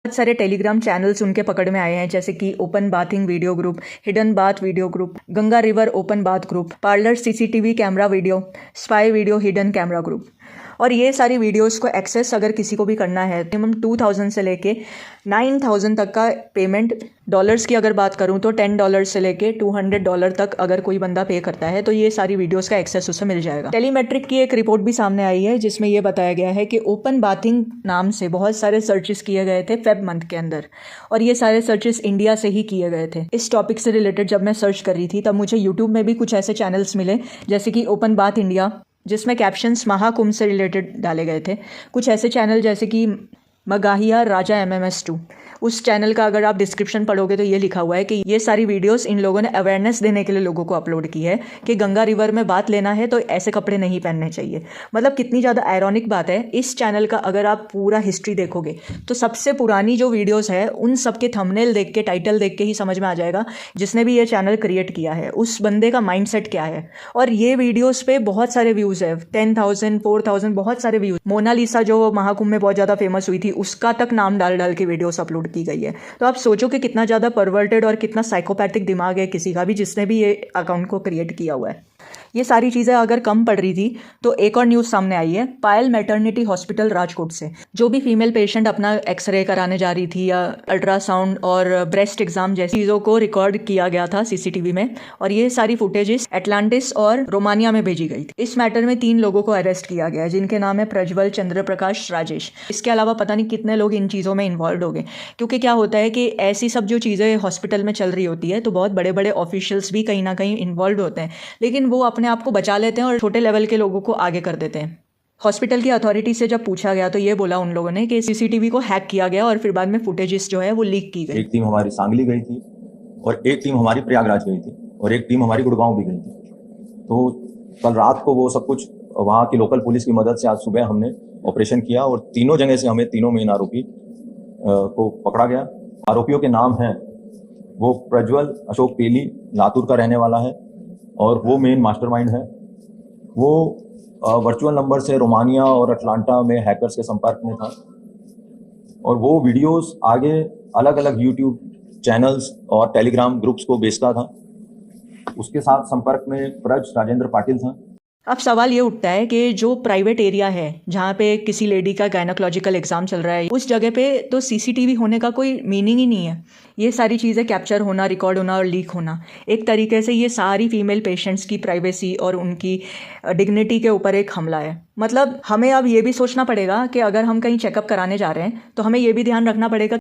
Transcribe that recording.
बहुत सारे Telegram channels उनके पकड़ में आए हैं, जैसे कि open bathing video group, hidden bath video group, Ganga river open bath group, parlour CCTV camera video, spy video hidden camera group. और ये सारी वीडियोस को एक्सेस अगर किसी को भी करना है, मिनिमम 2000 से लेके 9000 तक का पेमेंट, डॉलर्स की अगर बात करूँ तो $10 से लेके $200 तक अगर कोई बंदा पे करता है तो ये सारी वीडियोस का एक्सेस उसे मिल जाएगा। टेलीमेट्रिक की एक रिपोर्ट भी सामने आई है जिसमें ये बताया गया है कि ओपन बाथिंग नाम से बहुत सारे सर्चेस किए गए थे फेब मंथ के अंदर, और ये सारे सर्चेस इंडिया से ही किए गए थे। इस टॉपिक से रिलेटेड जब मैं सर्च कर रही थी तब मुझे यूट्यूब में भी कुछ ऐसे चैनल्स मिले, जैसे कि ओपन बाथ इंडिया, जिसमें कैप्शंस महाकुंभ से रिलेटेड डाले गए थे। कुछ ऐसे चैनल जैसे कि मगाहिया राजा MMS2, उस चैनल का अगर आप डिस्क्रिप्शन पढ़ोगे तो ये लिखा हुआ है कि ये सारी वीडियोस इन लोगों ने अवेयरनेस देने के लिए लोगों को अपलोड की है कि गंगा रिवर में बात लेना है तो ऐसे कपड़े नहीं पहनने चाहिए। मतलब कितनी ज़्यादा आयरॉनिक बात है। इस चैनल का अगर आप पूरा हिस्ट्री देखोगे तो सबसे पुरानी जो वीडियोज़ है उन सब के थंबनेल देख के, टाइटल देख के ही समझ में आ जाएगा जिसने भी ये चैनल क्रिएट किया है उस बंदे का माइंडसेट क्या है। और ये वीडियोज़ पे बहुत सारे व्यूज़ है, 10,000 4,000 बहुत सारे व्यूज़। मोनालिसा जो महाकुंभ में बहुत ज़्यादा फेमस हुई थी उसका तक नाम डाल डाल के वीडियोस अपलोड की गई है। तो आप सोचो कि कितना ज़्यादा परवर्टेड और कितना साइकोपैथिक दिमाग है किसी का भी जिसने भी ये अकाउंट को क्रिएट किया हुआ है। ये सारी चीज़ें अगर कम पड़ रही थी तो एक और न्यूज़ सामने आई है पायल मैटरनिटी हॉस्पिटल राजकोट से। जो भी फीमेल पेशेंट अपना एक्सरे कराने जा रही थी या अल्ट्रासाउंड और ब्रेस्ट एग्जाम जैसी चीज़ों को रिकॉर्ड किया गया था सीसीटीवी में, और ये सारी फुटेजेस एटलांटिस और रोमानिया में भेजी गई थी। इस मैटर में 3 लोगों को अरेस्ट किया गया है जिनके नाम है प्रज्वल, चंद्र प्रकाश, राजेश। इसके अलावा पता नहीं कितने लोग इन चीज़ों में इन्वॉल्व हो गए, क्योंकि क्या होता है कि ऐसी सब जो चीज़ें हॉस्पिटल में चल रही होती है तो बहुत बड़े बड़े ऑफिशियल्स भी कहीं ना कहीं इन्वॉल्व होते हैं, लेकिन वो अपने आप को बचा लेते हैं और छोटे लेवल के लोगों को आगे कर देते हैं। हॉस्पिटल की अथॉरिटी से जब पूछा गया तो ये बोला उन लोगों ने कि सीसीटीवी को हैक किया गया और फिर बाद में फुटेजेस जो है वो लीक की गई। एक टीम हमारी सांगली गई थी और एक टीम हमारी प्रयागराज गई थी और एक टीम हमारी गुड़गांव भी गई थी। तो कल रात को वो सब कुछ वहाँ की लोकल पुलिस की मदद से आज सुबह हमने ऑपरेशन किया और तीनों जगह से हमें तीनों मेन आरोपी को पकड़ा गया। आरोपियों के नाम हैं, वो प्रज्वल अशोक तेली लातूर का रहने वाला है और वो मेन मास्टरमाइंड है। वो वर्चुअल नंबर से रोमानिया और अटलांटा में हैकर्स के संपर्क में था और वो वीडियोस आगे अलग अलग यूट्यूब चैनल्स और टेलीग्राम ग्रुप्स को बेचता था। उसके साथ संपर्क में राजेंद्र पाटिल था। अब सवाल ये उठता है कि जो प्राइवेट एरिया है जहाँ पे किसी लेडी का गायनोकोलॉजिकल एग्जाम चल रहा है उस जगह पे तो सीसीटीवी होने का कोई मीनिंग ही नहीं है। ये सारी चीज़ें कैप्चर होना, रिकॉर्ड होना और लीक होना, एक तरीके से ये सारी फीमेल पेशेंट्स की प्राइवेसी और उनकी डिग्निटी के ऊपर एक हमला है। मतलब हमें अब ये भी सोचना पड़ेगा कि अगर हम कहीं चेकअप कराने जा रहे हैं तो हमें ये भी ध्यान रखना पड़ेगा